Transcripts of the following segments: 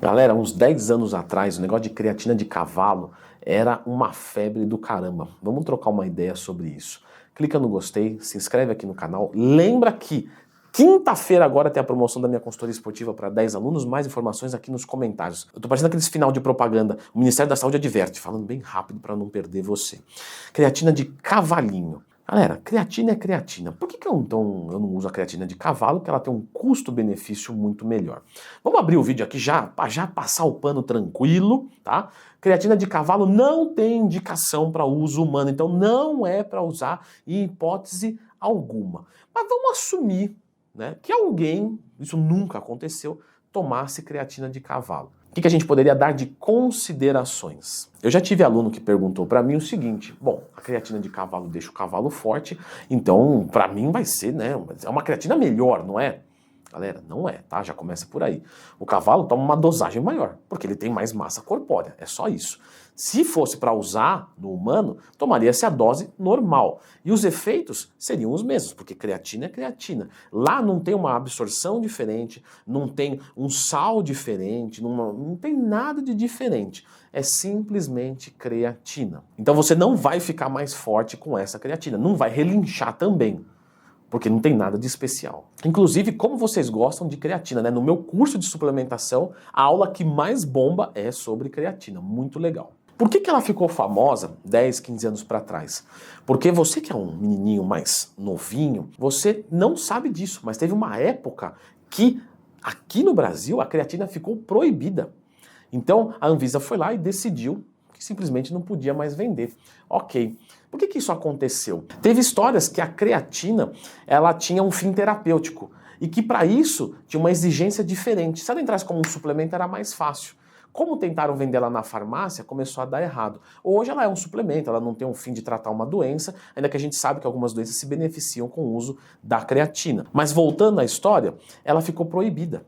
Galera, uns 10 anos atrás, o negócio de creatina de cavalo era uma febre do caramba. Vamos trocar uma ideia sobre isso. Clica no gostei, se inscreve aqui no canal. Lembra que quinta-feira agora tem a promoção da minha consultoria esportiva para 10 alunos. Mais informações aqui nos comentários. Eu tô parecendo aqueles final de propaganda. O Ministério da Saúde adverte, falando bem rápido para não perder você. Creatina de cavalinho. Galera, creatina é creatina. Por que eu não uso a creatina de cavalo? Que ela tem um custo-benefício muito melhor. Vamos abrir o vídeo aqui já, para já passar o pano tranquilo, tá? Creatina de cavalo não tem indicação para uso humano, então não é para usar em hipótese alguma. Mas vamos assumir, né, que alguém, isso nunca aconteceu, tomasse creatina de cavalo. O que a gente poderia dar de considerações? Eu já tive aluno que perguntou para mim o seguinte: bom, a creatina de cavalo deixa o cavalo forte, então para mim vai ser, né, é uma creatina melhor, não é? Galera, não é, tá? Já começa por aí. O cavalo toma uma dosagem maior, porque ele tem mais massa corpórea, é só isso. Se fosse para usar no humano, tomaria-se a dose normal. E os efeitos seriam os mesmos, porque creatina é creatina. Lá não tem uma absorção diferente, não tem um sal diferente, não tem nada de diferente. É simplesmente creatina. Então você não vai ficar mais forte com essa creatina, não vai relinchar também, porque não tem nada de especial. Inclusive, como vocês gostam de creatina, né? No meu curso de suplementação, a aula que mais bomba é sobre creatina. Muito legal. Por que ela ficou famosa 10, 15 anos para trás? Porque você que é um menininho mais novinho, você não sabe disso, mas teve uma época que aqui no Brasil a creatina ficou proibida. Então a Anvisa foi lá e decidiu que simplesmente não podia mais vender. Ok. Por que isso aconteceu? Teve histórias que a creatina ela tinha um fim terapêutico e que para isso tinha uma exigência diferente. Se ela entrasse como um suplemento era mais fácil. Como tentaram vender ela na farmácia, começou a dar errado. Hoje ela é um suplemento, ela não tem um fim de tratar uma doença, ainda que a gente sabe que algumas doenças se beneficiam com o uso da creatina. Mas voltando à história, ela ficou proibida.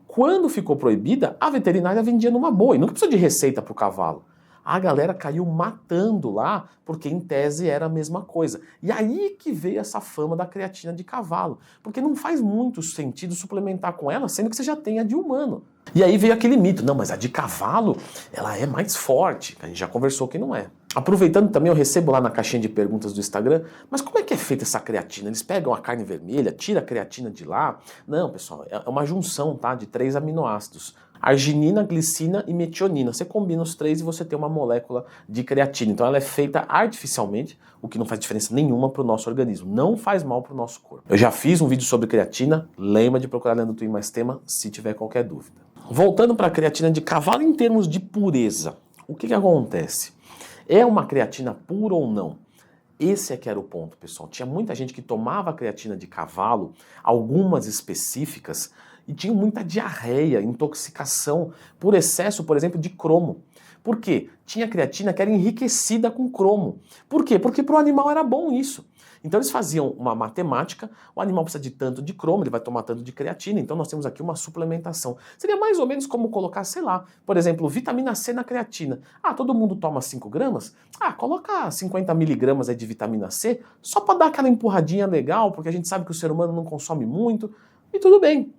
Quando ficou proibida, a veterinária vendia numa boa e não precisa de receita para o cavalo. A galera caiu matando lá, porque em tese era a mesma coisa. E aí que veio essa fama da creatina de cavalo, porque não faz muito sentido suplementar com ela, sendo que você já tem a de humano. E aí veio aquele mito, não, mas a de cavalo, ela é mais forte, a gente já conversou que não é. Aproveitando também, eu recebo lá na caixinha de perguntas do Instagram, mas como é que é feita essa creatina? Eles pegam a carne vermelha, tira a creatina de lá? Não, pessoal, é uma junção, tá, de 3 aminoácidos. Arginina, glicina e metionina. Você combina os 3 e você tem uma molécula de creatina. Então ela é feita artificialmente, o que não faz diferença nenhuma para o nosso organismo. Não faz mal para o nosso corpo. Eu já fiz um vídeo sobre creatina. Lembra de procurar Leandro Twin mais tema se tiver qualquer dúvida. Voltando para a creatina de cavalo em termos de pureza. O que acontece? É uma creatina pura ou não? Esse é que era o ponto, pessoal. Tinha muita gente que tomava a creatina de cavalo, algumas específicas, e tinha muita diarreia, intoxicação por excesso, por exemplo, de cromo. Por quê? Tinha creatina que era enriquecida com cromo. Por quê? Porque para o animal era bom isso. Então eles faziam uma matemática, o animal precisa de tanto de cromo, ele vai tomar tanto de creatina, então nós temos aqui uma suplementação. Seria mais ou menos como colocar, sei lá, por exemplo, vitamina C na creatina. Ah, todo mundo toma 5 gramas? Ah, coloca 50 miligramas aí de vitamina C, só para dar aquela empurradinha legal, porque a gente sabe que o ser humano não consome muito, e tudo bem.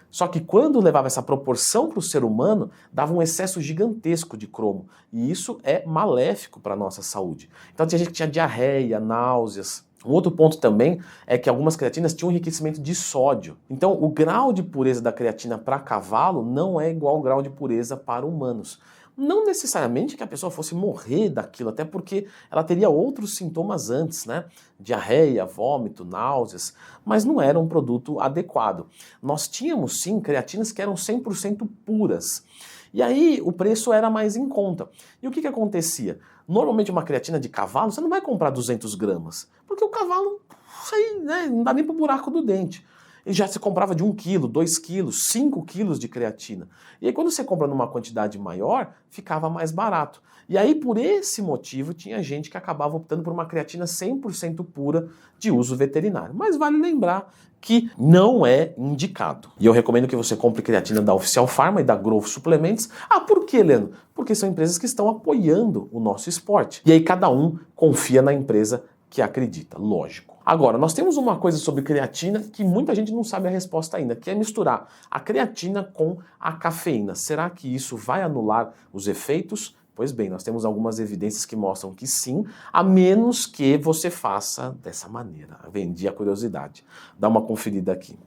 Só que quando levava essa proporção para o ser humano, dava um excesso gigantesco de cromo. E isso é maléfico para a nossa saúde. Então tinha gente que tinha diarreia, náuseas. Um outro ponto também é que algumas creatinas tinham enriquecimento de sódio. Então o grau de pureza da creatina para cavalo não é igual ao grau de pureza para humanos. Não necessariamente que a pessoa fosse morrer daquilo, até porque ela teria outros sintomas antes, né? Diarreia, vômito, náuseas, mas não era um produto adequado. Nós tínhamos sim creatinas que eram 100% puras. E aí o preço era mais em conta. E o que acontecia? Normalmente uma creatina de cavalo, você não vai comprar 200 gramas, porque o cavalo, sei, né, não dá nem pro buraco do dente. E já se comprava de 1 quilo, 2 quilos, 5 quilos de creatina. E aí quando você compra numa quantidade maior, ficava mais barato. E aí por esse motivo tinha gente que acabava optando por uma creatina 100% pura de uso veterinário. Mas vale lembrar que não é indicado. E eu recomendo que você compre creatina da Oficial Pharma e da Growth Suplementos. Ah, por quê, Leandro? Porque são empresas que estão apoiando o nosso esporte. E aí cada um confia na empresa que acredita, lógico. Agora, nós temos uma coisa sobre creatina que muita gente não sabe a resposta ainda, que é misturar a creatina com a cafeína. Será que isso vai anular os efeitos? Pois bem, nós temos algumas evidências que mostram que sim, a menos que você faça dessa maneira. Vendi a curiosidade. Dá uma conferida aqui.